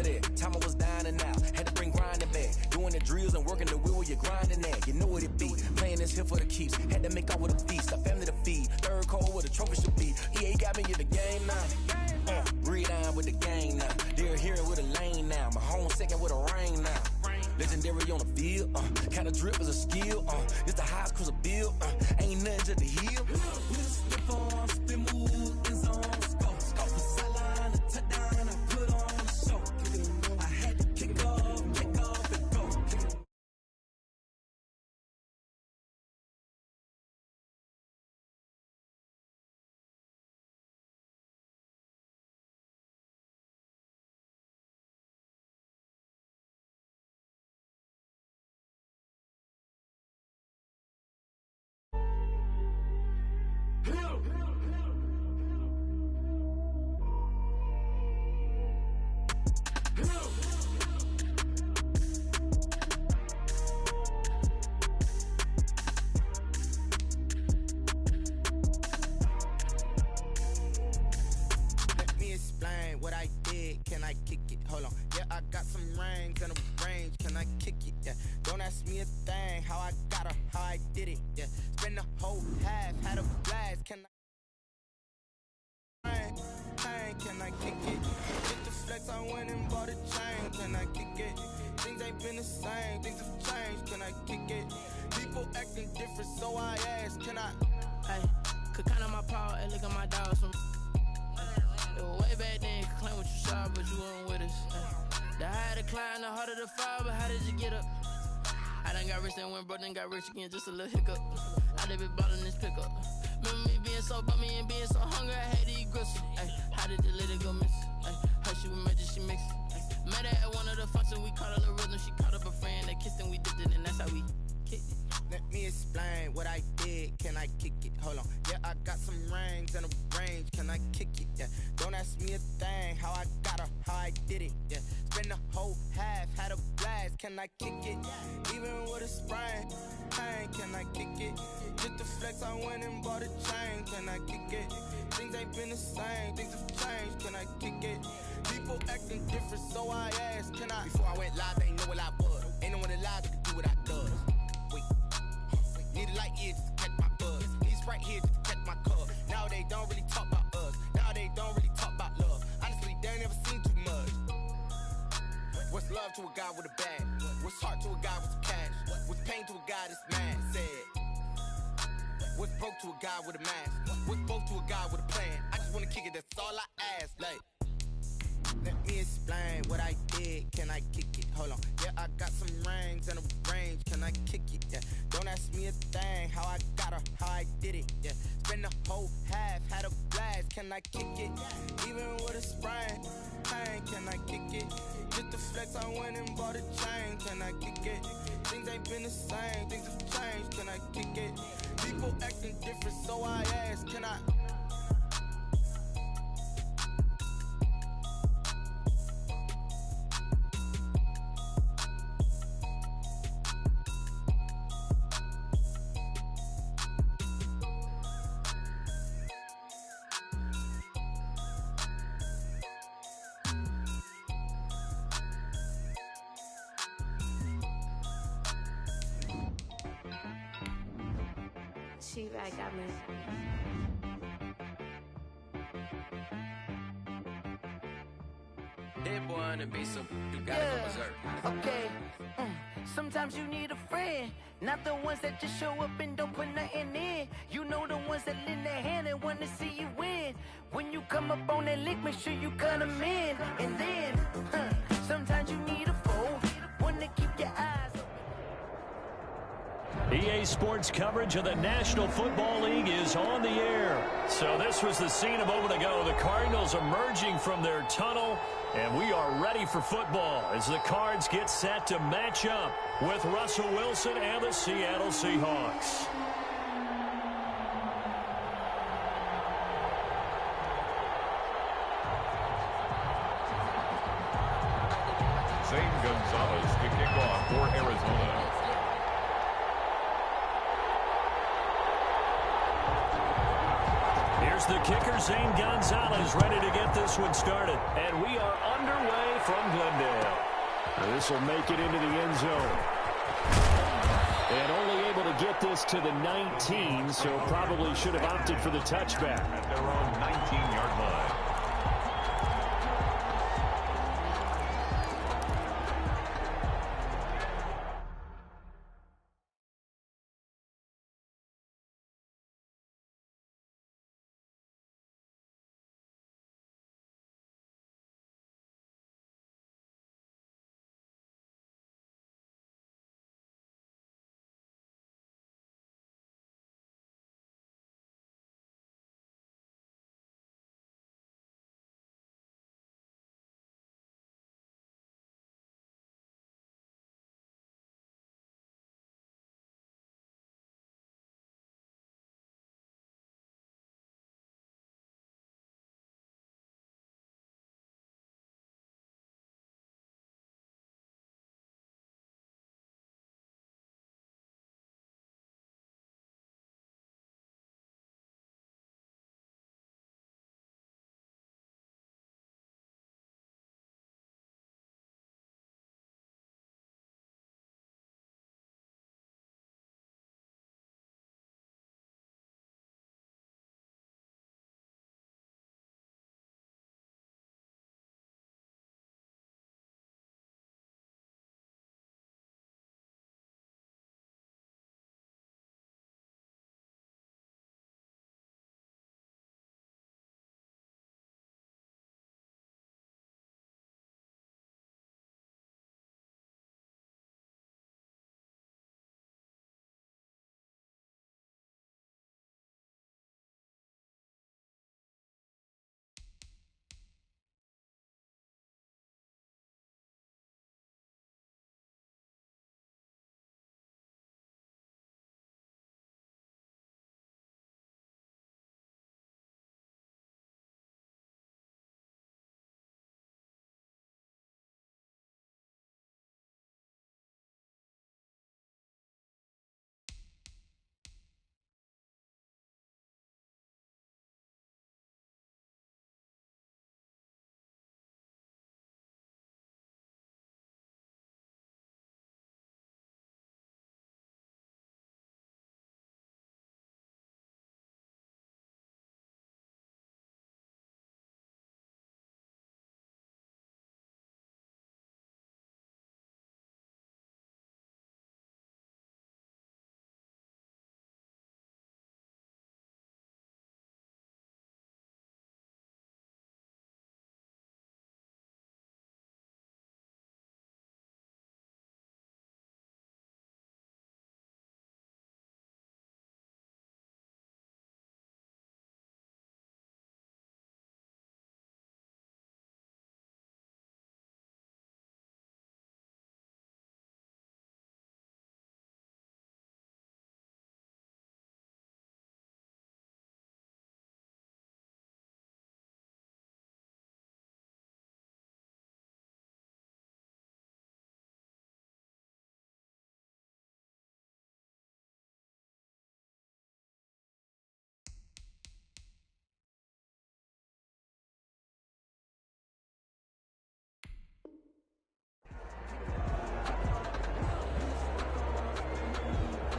that. Time I was down and out, had to bring grinding back. Doing the drills and working the wheel where you're grinding at. You know what it be, playing this here for the keeps. Had to make off with a feast, a family to feed. Third cold where the trophy should be. EA got me in the game now. Breathe down with the gang now. They're here with a lane now. My home second with a rain now. Legendary on the field, kinda drip is a skill, it's the highest cruiser bill, ain't nothing just the heel. We slip on, spin move, in zone, scope, the sideline, the touchdown, I put on the show. I had to kick off and go. Let me explain what I did. Can I kick it? Hold on. Yeah, I got some rings and a range. Can I kick it? Yeah. Don't ask me a thing. How I got her, how I did it. Yeah. Spend the whole half, had a blast. Can I kick it? Get the flex, I went and bought a chain. Can I kick it? Things ain't been the same, things have changed. Can I kick it? People acting different, so I ask, can I? Hey, could count on my power and look at my dogs from. It was way back then, could claim what you saw, but you weren't with us. The higher the climb, the harder the fall, but how did you get up? I done got rich and went broke, then got rich again, just a little hiccup. I done been ballin' this pickup. Remember me being so bummy and being so hungry, I had to eat gristle. Ay, how did the lady go miss? Ay, how she was magic, she mixed. Met her at one of the functions, we caught a little rhythm. She caught up a friend, they kissed and we dipped it, and that's how we kicked it. Let me explain what I did. Can I kick it? Hold on. Yeah, I got some rings and a range. Can I kick it? Yeah. Don't ask me a thing. How I got her, how I did it. Yeah. Spend the whole half, had a blast. Can I kick it? Even with a sprain, pain. Can I kick it? Get the flex, I went and bought a chain. Can I kick it? Things ain't been the same, things have changed. Can I kick it? People acting different, so I asked, can I? Before I went live, they ain't know what I was. Ain't no one alive that could do what I does. Wait. Need a light ear just to catch my buzz. Need Sprite here just to catch my cup. Now they don't really talk about us. Now they don't really talk about love. Honestly, they ain't never seen too much. What's love to a guy with a bag? What's heart to a guy with some cash? What's pain to a guy that's mad? Said. What's broke to a guy with a mask? What's both to a guy with a plan? I just wanna kick it, that's all I ask. Like, let me explain what I did. Can I kick it? Hold on. Yeah, I got some rings and a range. Can I kick it? Yeah. Don't ask me a thing. How I got her, how I did it. Yeah. Spend the whole half, had a blast. Can I kick it? Even with a sprain, pain. Can I kick it? Get the flex, I went and bought a chain. Can I kick it? Things ain't been the same, things have changed. Can I kick it? People acting different, so I ask, can I? She right, got me. That boy on the beat, so you gotta go berserk. Okay. Sometimes you need a friend, not the ones that just show up and don't put nothing in. You know the ones that lend their hand and want to see you win. When you come up on that lick, make sure you cut them in. And then, sometimes you need a foe, one to keep your eyes open. EA Sports coverage of the National Football League is on the air. So this was the scene a moment ago. The Cardinals emerging from their tunnel, and we are ready for football as the Cards get set to match up with Russell Wilson and the Seattle Seahawks. Zane Gonzalez to kick off for Arizona. Here's Here's the kicker, Zane Gonzalez, ready to get this one started. And we are underway from Glendale. This will make it into the end zone. And only able to get this to the 19, so probably should have opted for the touchback. At their own 19-yard line.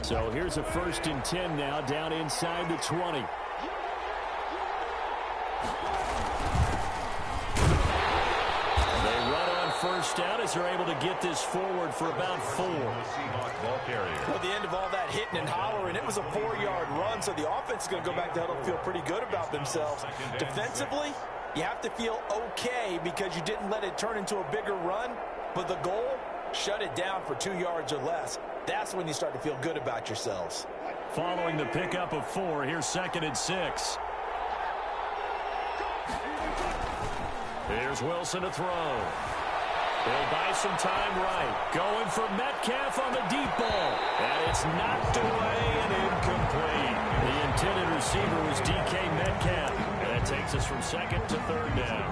So here's a 1st and 10 now, down inside the 20. They run on 1st down as they're able to get this forward for about 4. Well, the end of all that hitting and hollering, it was a 4-yard run, so the offense is going to go back to huddle and feel pretty good about themselves. Defensively, you have to feel okay because you didn't let it turn into a bigger run, but the goal, shut it down for 2 yards or less. That's when you start to feel good about yourselves. Following the pickup of 4, here's 2nd and 6. Here's Wilson to throw. He'll buy some time right. Going for Metcalf on the deep ball. And it's knocked away and incomplete. The intended receiver was DK Metcalf. And that takes us from 2nd to 3rd down.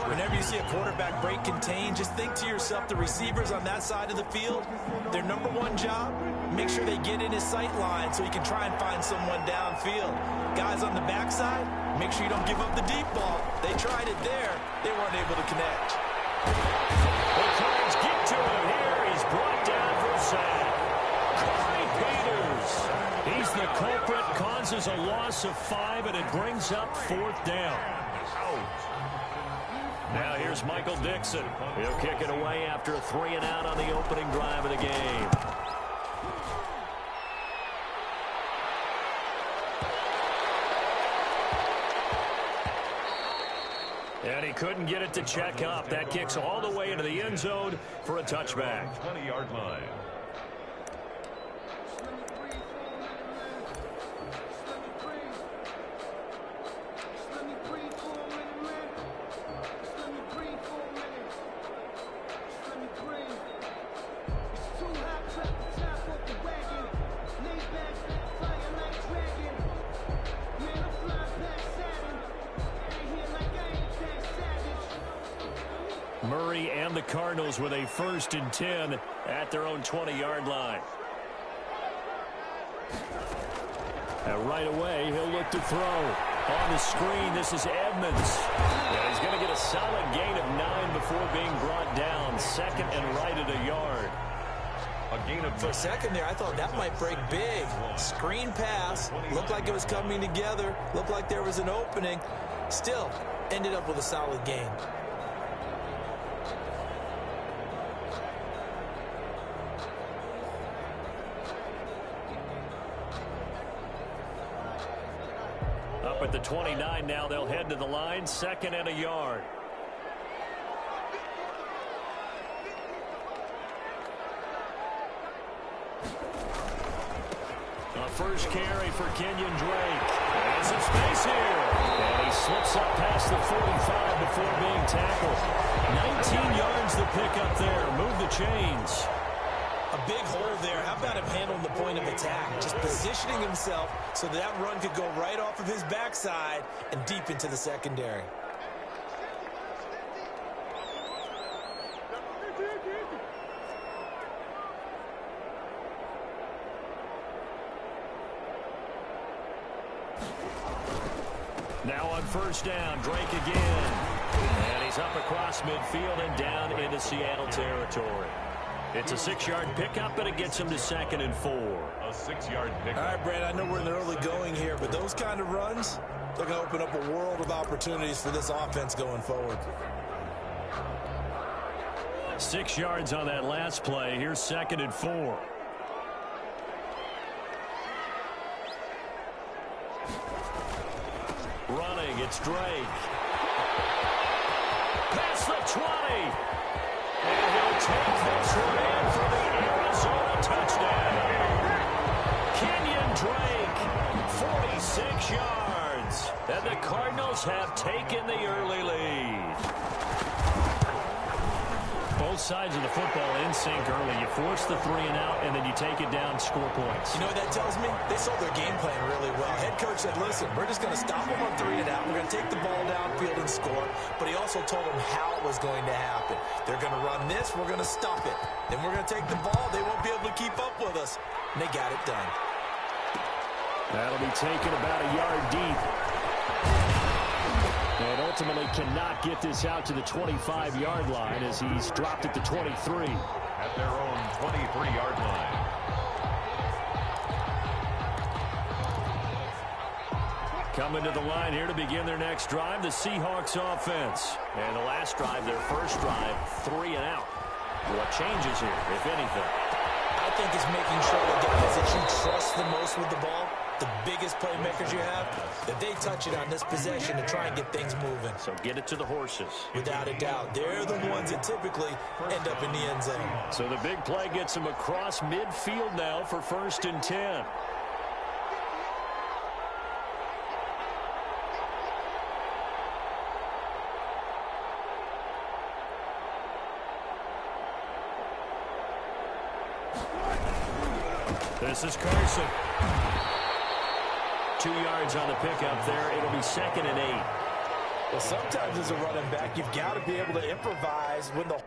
Whenever you see a quarterback break contain, just think to yourself, the receivers on that side of the field, their number one job, make sure they get in his sight line so he can try and find someone downfield. Guys on the backside, make sure you don't give up the deep ball. They tried it there. They weren't able to connect. The Cards get to him here. He's brought down for a sack. Corey Peters. He's the culprit, causes a loss of 5, and it brings up 4th down. Now here's Michael Dixon. He'll kick it away after a 3-and-out on the opening drive of the game. And he couldn't get it to check up. That kicks all the way into the end zone for a touchback. 20-yard line. Murray and the Cardinals with a 1st and 10 at their own 20-yard line. And right away, he'll look to throw. On the screen, this is Edmonds. And he's going to get a solid gain of 9 before being brought down. 2nd and right at a yard. A gain of For a second there, I thought that might break big. Screen pass. Looked like it was coming together. Looked like there was an opening. Still, ended up with a solid gain. Up at the 29 now, they'll head to the line. 2nd and a yard. A first carry for Kenyon Drake. There's some space here. And he slips up past the 45 before being tackled. 19 yards the pickup there. Move the chains. A big hole there. How about him handling the point of attack? Just positioning himself so that run could go right off of his backside and deep into the secondary. Now on 1st down, Drake again. And he's up across midfield and down into Seattle territory. It's a 6-yard pickup, and it gets him to 2nd and 4. A 6-yard pickup. All right, Brad, I know we're in the early going here, but those kind of runs, they're going to open up a world of opportunities for this offense going forward. 6 yards on that last play. Here's 2nd and 4. Running, it's Drake. Past the 20. And he'll take this one in for the Arizona touchdown. Kenyon Drake, 46 yards. And the Cardinals have taken the early lead. Both sides of the football in sync early. You force the 3-and-out, and then you take it down, score points. You know what that tells me? They saw their game plan really well. Head coach said, listen, we're just going to stop them on 3-and-out. We're going to take the ball downfield and score. But he also told them how it was going to happen. They're going to run this. We're going to stop it. Then we're going to take the ball. They won't be able to keep up with us. And they got it done. That'll be taken about a yard deep. And ultimately cannot get this out to the 25-yard line as he's dropped it to 23. At their own 23-yard line. Coming to the line here to begin their next drive, the Seahawks offense. And the last drive, their first drive, 3-and-out. What changes here, if anything? I think it's making sure the guys that you trust the most with the ball, the biggest playmakers you have, that they touch it on this possession to try and get things moving. So get it to the horses. Without a doubt. They're the ones that typically end up in the end zone. So the big play gets them across midfield now for 1st and 10. This is Carson. 2 yards on the pickup there. It'll be 2nd and 8. Well, sometimes as a running back, you've got to be able to improvise when the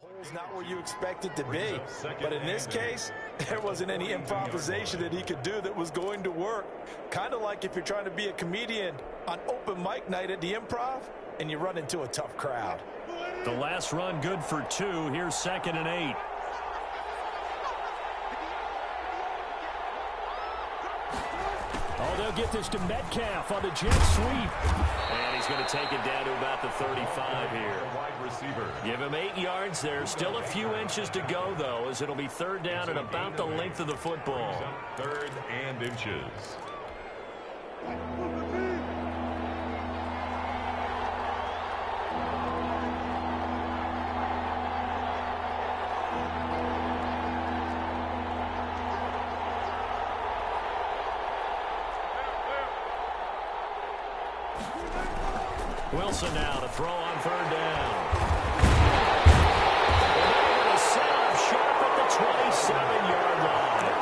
hole's not where you expect it to be. But in this case, there wasn't any improvisation that he could do that was going to work. Kind of like if you're trying to be a comedian on open mic night at the Improv and you run into a tough crowd. The last run good for 2. Here's 2nd and 8. Oh, they'll get this to Metcalf on the jet sweep. And he's going to take it down to about the 35 here. Give him 8 yards there. Still a few inches to go, though, as it'll be 3rd down and about the length of the football. 3rd and inches. Wilson now to throw on 3rd down. And they're going to set up sharp at the 27-yard line.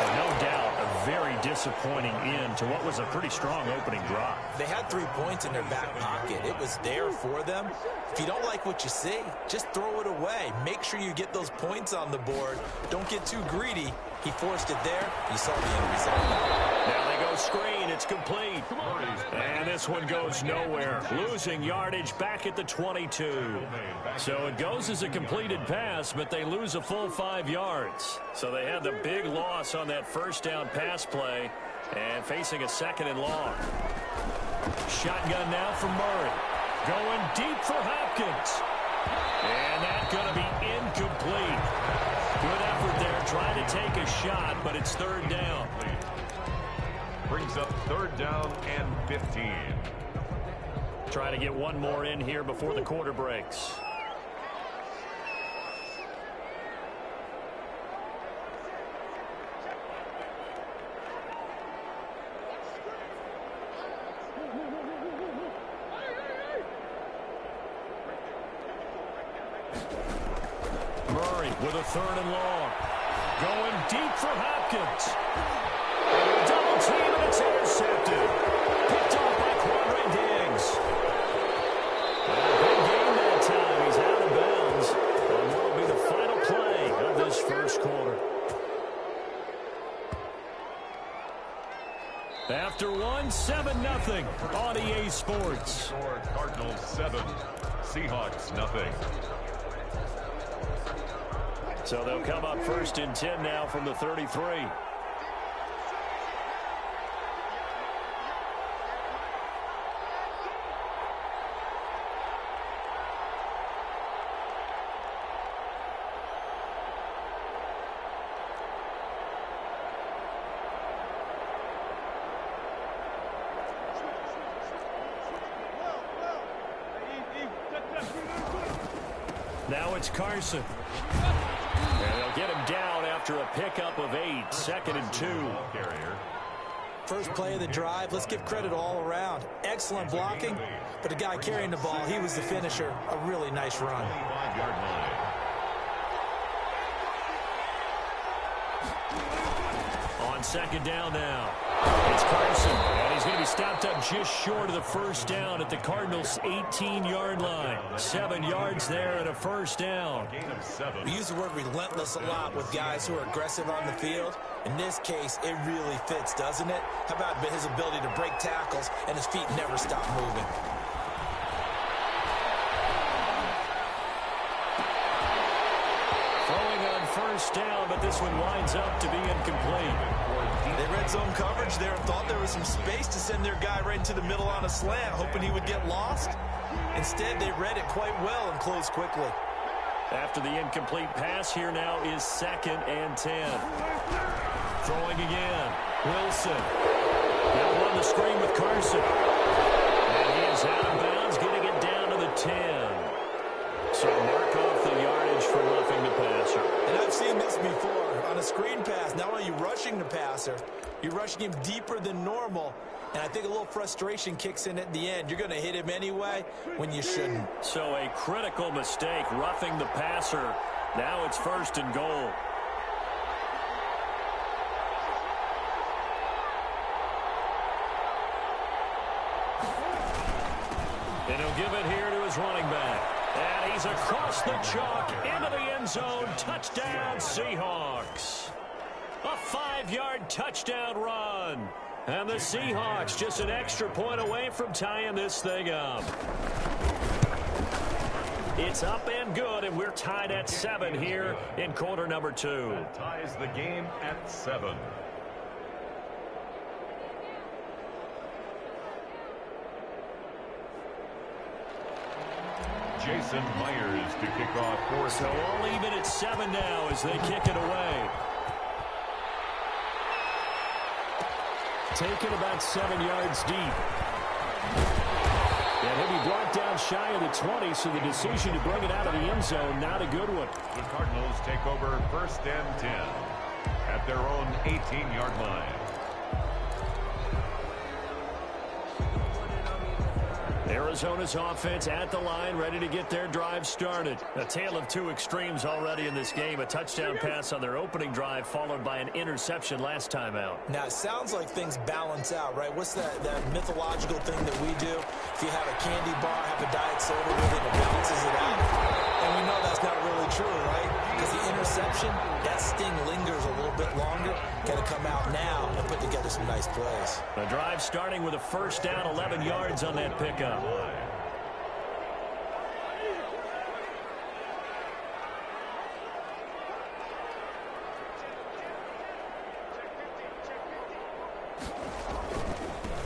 And no doubt a very disappointing end to what was a pretty strong opening drive. They had 3 points in their back pocket. It was there for them. If you don't like what you see, just throw it away. Make sure you get those points on the board. Don't get too greedy. He forced it there. You saw the end result. Now they go screen. It's complete. And this one goes nowhere. Losing yardage back at the 22. So it goes as a completed pass, but they lose a full 5 yards. So they had the big loss on that 1st down pass play and facing a 2nd and long. Shotgun now from Murray. Going deep for Hopkins. And that's going to be incomplete. Good effort there, trying to take a shot, but it's 3rd down. Brings up 3rd down and 15. Trying to get one more in here before the quarter breaks. Murray with a 3rd and long. Going deep for Hopkins. Double team, and it's intercepted. Picked off by Quandre Diggs. Big game that time. He's out of bounds on what will be the final play of this 1st quarter. After 7-0 on EA Sports. Cardinals 7, Seahawks nothing. So they'll come up 1st and 10 now from the 33. Now it's Carson. And they'll get him down after a pickup of 8, 2nd and 2. First play of the drive, let's give credit all around. Excellent blocking, but the guy carrying the ball, he was the finisher. A really nice run. On 2nd down now. It's Carson, and he's going to be stopped up just short of the 1st down at the Cardinals' 18-yard line. 7 yards there and a 1st down. We use the word relentless a lot with guys who are aggressive on the field. In this case, it really fits, doesn't it? How about his ability to break tackles and his feet never stop moving? Throwing on 1st first down, but this one winds up to be incomplete. They read zone coverage there and thought there was some space to send their guy right into the middle on a slant, hoping he would get lost. Instead, they read it quite well and closed quickly. After the incomplete pass, here now is 2nd and 10. Throwing again. Wilson. Now on the screen with Carson. And he is out of bounds, getting it down to the 10. So mark off the yardage for roughing the passer. And I've seen this before. On a screen pass, not only are you rushing the passer, you're rushing him deeper than normal. And I think a little frustration kicks in at the end. You're going to hit him anyway when you shouldn't. So a critical mistake, roughing the passer. Now it's 1st and goal. And he'll give it here to his running back. And he's across the chalk into the end zone. Touchdown, Seahawks. A 5-yard touchdown run. And the Seahawks just an extra point away from tying this thing up. It's up and good, and we're tied at 7 here in quarter number 2. That ties the game at 7. Jason Myers to kick off 4th. So all even at 7 now as they kick it away. Taken about 7 yards deep. And he'll be brought down shy of the 20, so the decision to bring it out of the end zone, not a good one. The Cardinals take over 1st and 10 at their own 18-yard line. Arizona's offense at the line, ready to get their drive started. A tale of 2 extremes already in this game. A touchdown pass on their opening drive, followed by an interception last time out. Now, it sounds like things balance out, right? What's that mythological thing that we do? If you have a candy bar, have a diet soda with it, it balances it out. And we know that's not really true, right? Because the interception, that sting lingers a little bit longer. Got to come out now and put together some nice plays. The drive starting with a 1st down, 11 yards on that pickup.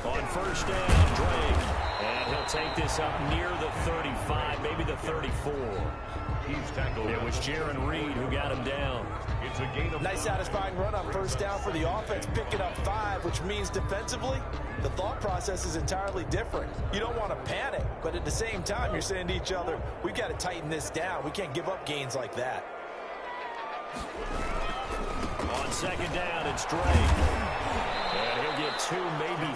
On 1st down, Drake. And he'll take this up near the 35, maybe the 34. He's tackled. It was Jaron Reed who got him down. It's a gain of nice satisfying run on 1st down for the offense, picking up 5, which means defensively, the thought process is entirely different. You don't want to panic, but at the same time, you're saying to each other, we've got to tighten this down. We can't give up gains like that. On 2nd down, it's Drake. And he'll get 2, maybe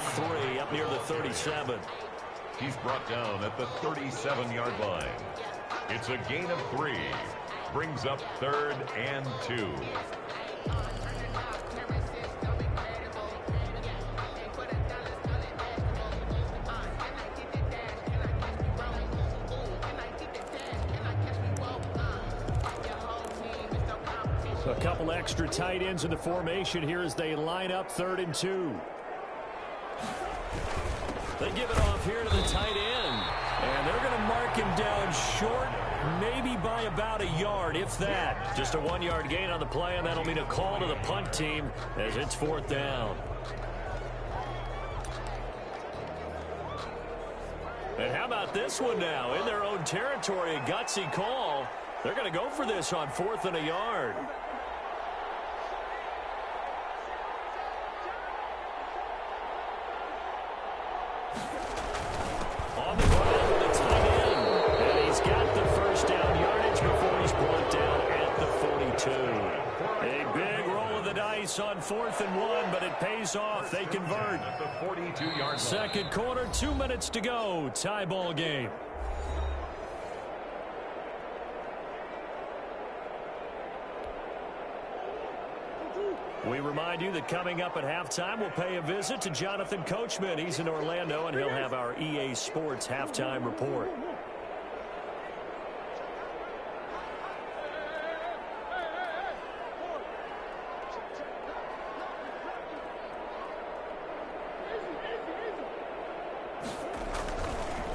3, up near the 37. He's brought down at the 37-yard line. It's a gain of 3. Brings up 3rd and 2. A couple extra tight ends in the formation here as they line up 3rd and 2. They give it off here to the tight end. And they're going to mark him down short, maybe by about a yard, if that. Just a 1-yard gain on the play, and that'll mean a call to the punt team as it's 4th down. And how about this one now? In their own territory, a gutsy call. They're going to go for this on 4th and a yard. On the ground with a tight end. And he's got the 1st down yardage before he's brought down at the 42. A big roll of the dice on 4th and 1, but it pays off. They convert. At the 42-yard line. 2nd quarter, 2 minutes to go. Tie ball game. We remind you that coming up at halftime, we'll pay a visit to Jonathan Coachman. He's in Orlando, and he'll have our EA Sports halftime report.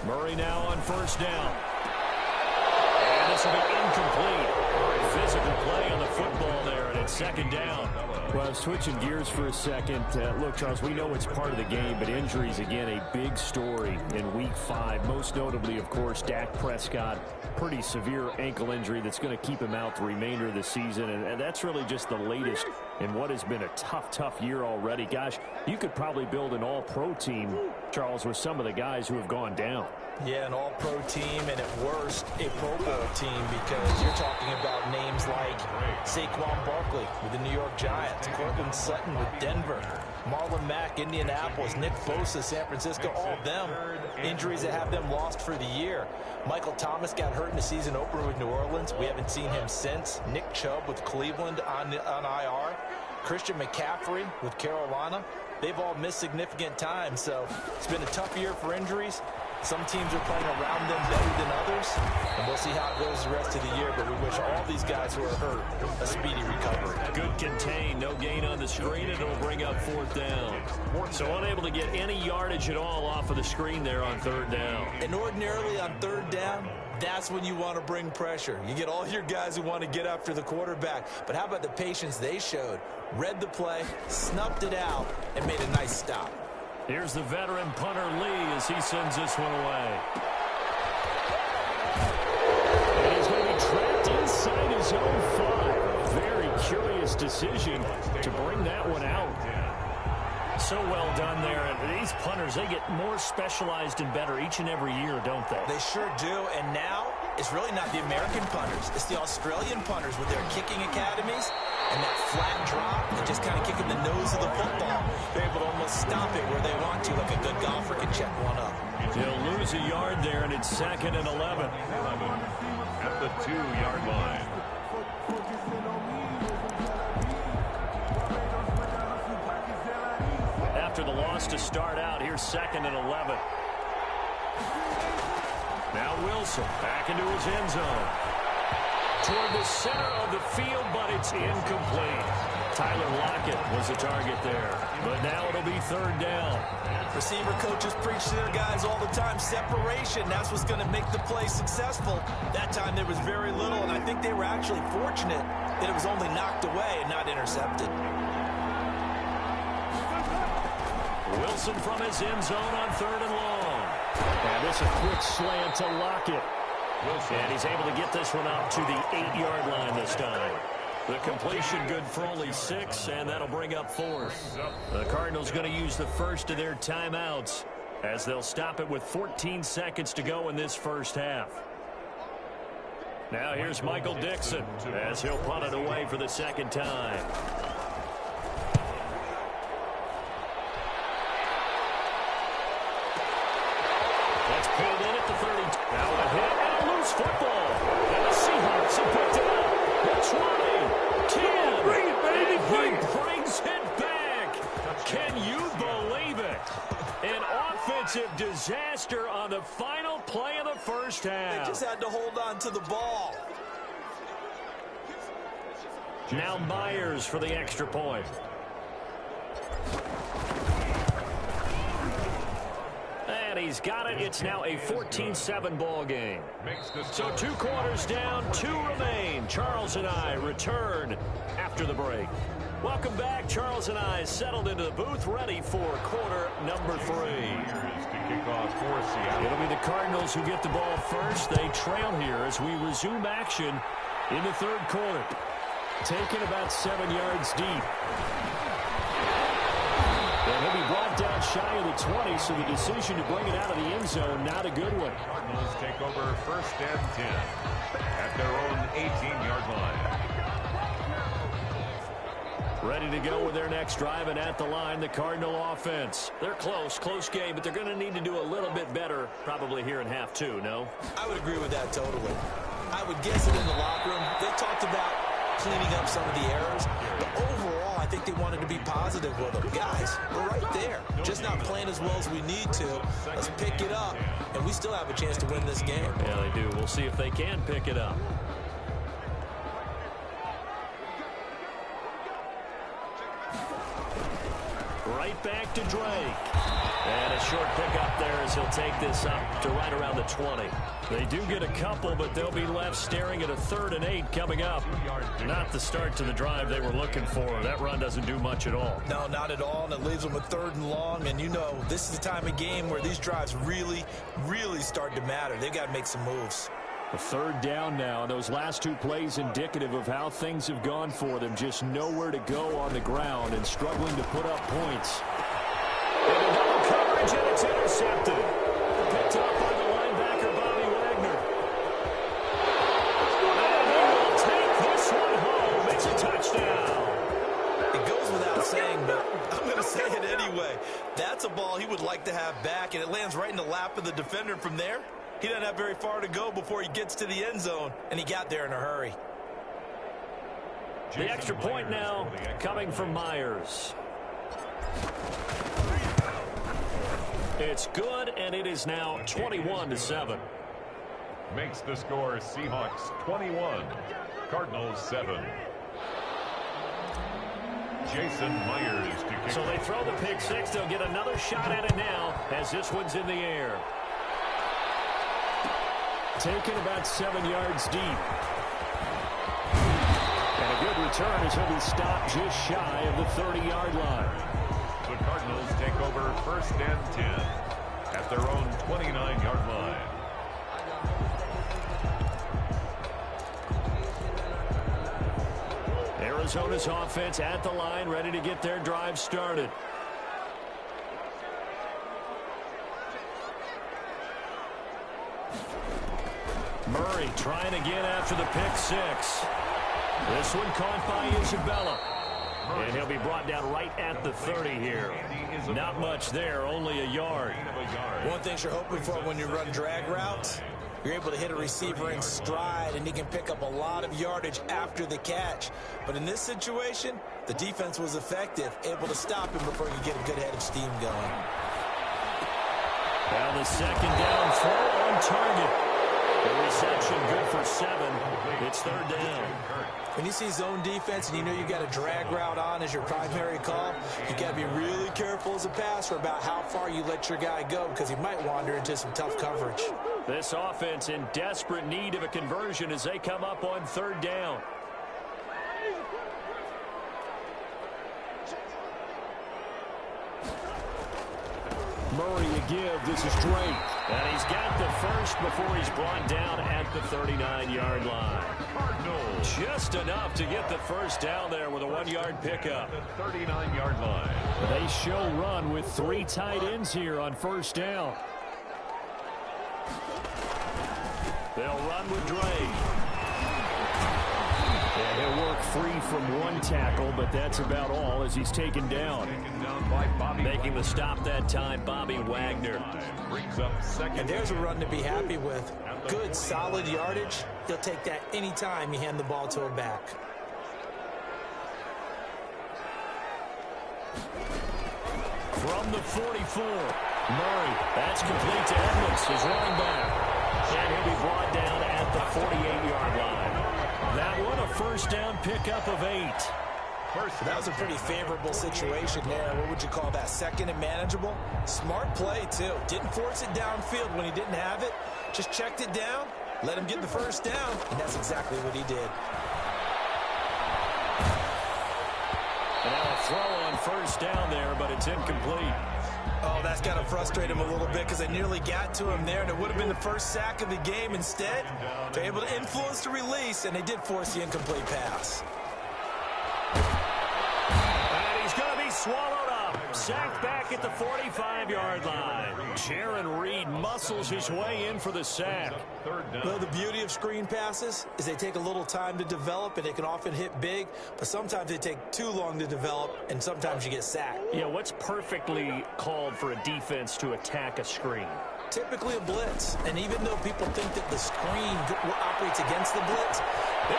Murray now on 1st down. And this will be incomplete. Physical play on the football there, and it's second down. Well, switching gears for a second. Look, Charles, we know it's part of the game, but injuries, again, a big story in Week 5. Most notably, of course, Dak Prescott. Pretty severe ankle injury that's going to keep him out the remainder of the season, and that's really just the latest in what has been a tough year already. Gosh, you could probably build an all-pro team, Charles, with some of the guys who have gone down. Yeah, an all-pro team, and at worst, a Pro Bowl team, because you're talking about names like Saquon Barkley with the New York Giants, Cortland Sutton with Denver, Marlon Mack, Indianapolis, Nick Bosa, San Francisco, all of them injuries that have them lost for the year. Michael Thomas got hurt in the season opener with New Orleans. We haven't seen him since. Nick Chubb with Cleveland on IR. Christian McCaffrey with Carolina. They've all missed significant time, so it's been a tough year for injuries. Some teams are playing around them better than others, and we'll see how it goes the rest of the year, but we wish all these guys who are hurt a speedy recovery. Good contain, no gain on the screen, and it'll bring up fourth down. So unable to get any yardage at all off of the screen there on third down. And ordinarily on third down, that's when you want to bring pressure. You get all your guys who want to get after the quarterback, but how about the patience they showed? Read the play, snuffed it out, and made a nice stop. Here's the veteran punter Lee as he sends this one away. And he's going to be trapped inside his own 5. Very curious decision to bring that one out. So well done there. And these punters, they get more specialized and better each and every year, don't they? They sure do. And now it's really not the American punters. It's the Australian punters with their kicking academies and that flat drop and just kind of kicking the nose of the football. They're able to almost stop it where they want to, like a good golfer can check one up. They'll lose a yard there, and it's 2nd and 11. At the 2-yard line. After the loss to start out, here's 2nd and 11. Now Wilson back into his end zone. Toward the center of the field, but it's incomplete. Tyler Lockett was the target there, but now it'll be third down. Receiver coaches preach to their guys all the time. Separation, that's what's going to make the play successful. That time there was very little, and I think they were actually fortunate that it was only knocked away and not intercepted. Wilson from his end zone on 3rd and long. And this a quick slant to Lockett. And he's able to get this one up to the 8-yard line this time. The completion good for only 6, and that'll bring up 4th. The Cardinals going to use the first of their timeouts as they'll stop it with 14 seconds to go in this first half. Now here's Michael Dixon as he'll punt it away for the second time. That's pulled in at the 30. Now a hit and a loose football. And the Seahawks have picked it up. The 20, 10. Bring it, baby. He brings it back. Can you believe it? An offensive disaster on the final play of the first half. They just had to hold on to the ball. Now Myers for the extra point. And he's got it. It's now a 14-7 ball game. So 2 quarters down, 2 remain. Charles and I return after the break. Welcome back. Charles and I settled into the booth, ready for quarter number 3. It'll be the Cardinals who get the ball first. They trail here as we resume action in the 3rd quarter. Taken about 7 yards deep. And he'll be brought down shy of the 20, so the decision to bring it out of the end zone, not a good one. Cardinals take over 1st and 10 at their own 18-yard line. Ready to go with their next drive, and at the line, the Cardinal offense. They're close game, but they're going to need to do a little bit better probably here in half 2, no? I would agree with that totally. I would guess it in the locker room. They talked about cleaning up some of the errors, but overall, I think they wanted to be positive with them. Guys, we're right there. Just not playing as well as we need to. Let's pick it up, and we still have a chance to win this game. Yeah, they do. We'll see if they can pick it up. Right back to Drake. And a short pickup there as he'll take this up to right around the 20. They do get a couple, but they'll be left staring at a 3rd and 8 coming up. Not the start to the drive they were looking for. That run doesn't do much at all. No, not at all, and it leaves them with 3rd and long. And, you know, this is the time of game where these drives really, really start to matter. They've got to make some moves. A 3rd down now. Those last 2 plays indicative of how things have gone for them. Just nowhere to go on the ground and struggling to put up points. And a double coverage, and it's intercepted. Picked up by the linebacker, Bobby Wagner. And he will take this one home. It's a touchdown. It goes without saying, but I'm going to say it anyway. That's a ball he would like to have back, and it lands right in the lap of the defender from there. He doesn't have very far to go before he gets to the end zone, and he got there in a hurry. The extra point now coming from Myers. It's good, and it is now 21-7. Makes the score Seahawks 21, Cardinals 7. Jason Myers to kick. So they throw the pick six. They'll get another shot at it now as this one's in the air. Taken about 7 yards deep. And a good return as he'll be stopped just shy of the 30-yard line. The Cardinals take over 1st and 10 at their own 29-yard line. Arizona's offense at the line, ready to get their drive started. Murray trying again after the pick six. This one caught by Isabella. And he'll be brought down right at the 30 here. Not much there, only a yard. One thing you're hoping for when you run drag routes, you're able to hit a receiver in stride, and he can pick up a lot of yardage after the catch. But in this situation, the defense was effective, able to stop him before he could get a good head of steam going. Now the 2nd down throw on target. The reception good for 7. It's 3rd down. When you see zone defense and you know you've got a drag route on as your primary call, you got to be really careful as a passer about how far you let your guy go because he might wander into some tough coverage. This offense in desperate need of a conversion as they come up on 3rd down. Murray a give. This is Drake. And he's got the first before he's brought down at the 39-yard line. Just enough to get the first down there with a 1-yard pickup. The 39-yard line. They show run with 3 tight ends here on 1st down. They'll run with Drake. And he'll work free from 1 tackle, but that's about all as he's taken down. Making the stop that time, Bobby Wagner. Brings up 2nd. And there's a run to be happy with. Good, solid yardage. He'll take that any time you hand the ball to him back. From the 44, Murray. That's complete to Edmonds, his running back. And he'll be brought down at the 48-yard line. That one, a 1st down pickup of 8. That was a pretty favorable situation there. What would you call that? 2nd and manageable? Smart play, too. Didn't force it downfield when he didn't have it. Just checked it down, let him get the 1st down, and that's exactly what he did. And now a throw on 1st down there, but it's incomplete. Oh, that's got to frustrate him a little bit because they nearly got to him there, and it would have been the first sack of the game. Instead, they're able to influence the release, and they did force the incomplete pass. And he's going to be swallowed up. Sacked back at the 45-yard line. Jaron Reed muscles his way in for the sack. Well, the beauty of screen passes is they take a little time to develop, and they can often hit big, but sometimes they take too long to develop, and sometimes you get sacked. Yeah, what's perfectly called for a defense to attack a screen? Typically a blitz, and even though people think that the screen operates against the blitz,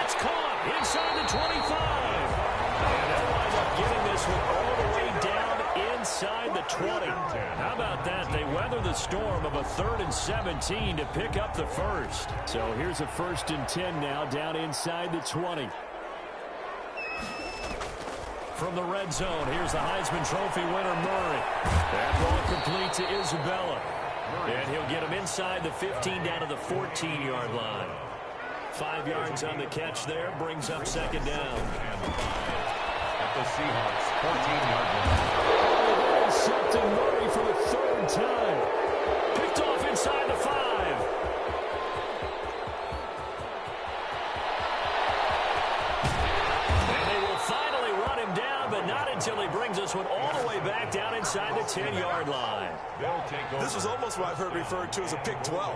it's caught inside the 25. And they'll wind up getting this one all the way down inside the 20. How about that? They weather the storm of a 3rd and 17 to pick up the first. So here's a 1st and 10 now down inside the 20. from the red zone. Here's the Heisman Trophy winner, Murray. That ball complete to Isabella. And he'll get him inside the 15 down to the 14-yard line. 5 yards on the catch there, brings up second down. At the Seahawks 14-yard line. Intercepting Murray for the third time. Picked off inside the 5. And they will finally run him down, but not until he brings us one all the way back down inside the 10-yard line. This was almost what I've heard referred to as a pick 12.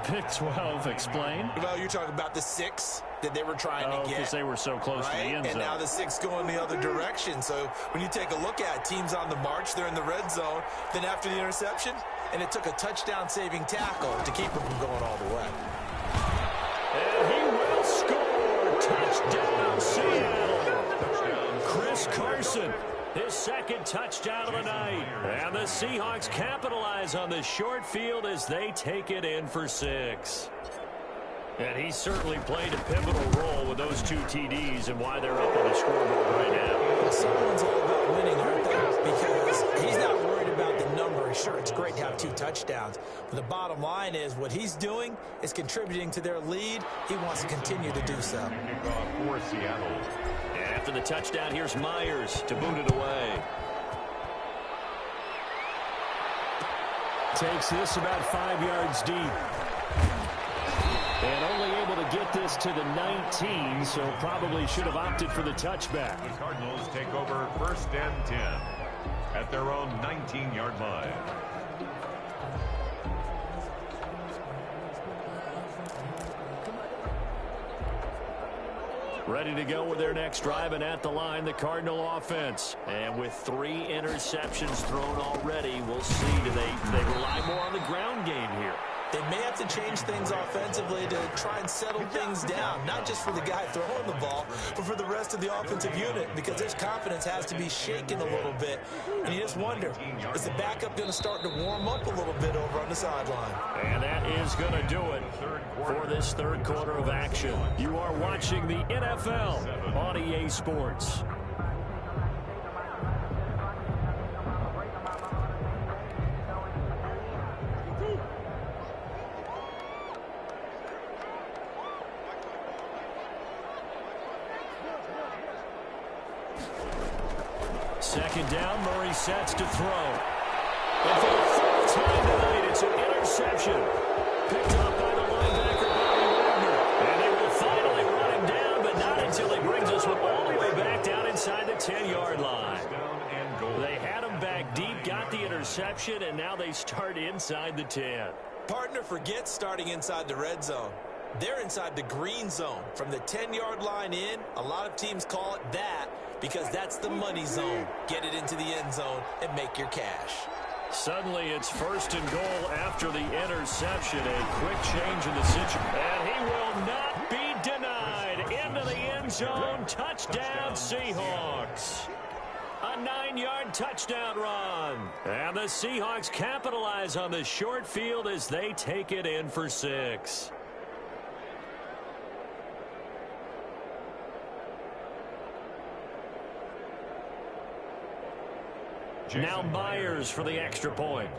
Pick 12, explain. Well, you're talking about the 6 that they were trying to get. Because they were so close to the end zone. And now the 6 going the other direction. So when you take a look at teams on the march, they're in the red zone. Then after the interception, and it took a touchdown-saving tackle to keep them from going all the way. And he will score. Touchdown, Seattle. Chris Carson, his second touchdown of the night. And the Seahawks capitalize on the short field as they take it in for 6. And he certainly played a pivotal role with those 2 TDs and why they're up on the scoreboard right now. Someone's all about winning, aren't they? Because he's not worried about the number. Sure, it's great to have 2 touchdowns. But the bottom line is what he's doing is contributing to their lead. He wants to continue to do so. Kickoff for Seattle. And after the touchdown, here's Myers to boot it away. Takes this about 5 yards deep. And only able to get this to the 19, so probably should have opted for the touchback. The Cardinals take over 1st and 10 at their own 19-yard line. Ready to go with their next drive, and at the line, the Cardinal offense. And with 3 interceptions thrown already, we'll see. Do they rely more on the ground game here? They may have to change things offensively to try and settle things down, not just for the guy throwing the ball, but for the rest of the offensive unit, because their confidence has to be shaken a little bit. And you just wonder, is the backup going to start to warm up a little bit over on the sideline? And that is going to do it for this third quarter of action. You are watching the NFL on EA Sports. Second down, Murray sets to throw. And for the 4th time tonight, it's an interception. Picked up by the linebacker, Bobby Wagner. And they will finally run him down, but not until he brings us one all the way back down inside the 10-yard line. They had him back deep, got the interception, and now they start inside the 10. Partner forgets starting inside the red zone. They're inside the green zone. From the 10-yard line in, a lot of teams call it that because that's the money zone. Get it into the end zone and make your cash. Suddenly it's 1st and goal after the interception. A quick change in the situation. And he will not be denied. Into the end zone. Touchdown, Seahawks. A 9-yard touchdown run. And the Seahawks capitalize on the short field as they take it in for 6. Now Myers for the extra point.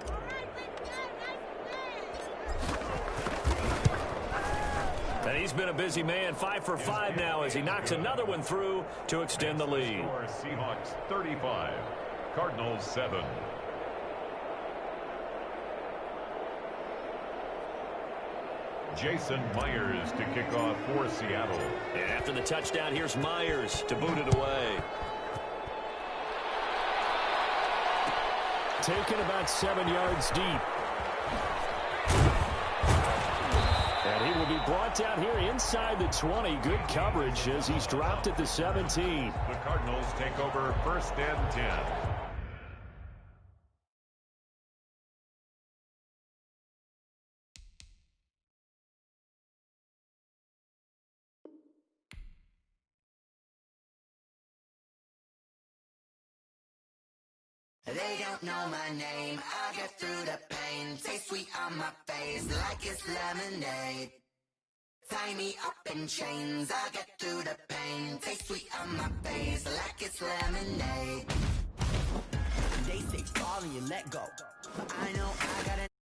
And he's been a busy man, 5 for 5 now as he knocks another one through to extend the lead. Seahawks 35, Cardinals 7. Jason Myers to kick off for Seattle. And after the touchdown, here's Myers to boot it away. Taken about 7 yards deep. And he will be brought down here inside the 20. Good coverage as he's dropped at the 17. The Cardinals take over 1st and 10. They don't know my name, I get through the pain. Taste sweet on my face like it's lemonade. Tie me up in chains, I'll get through the pain. Taste sweet on my face like it's lemonade. They say fall and you let go, but I know I gotta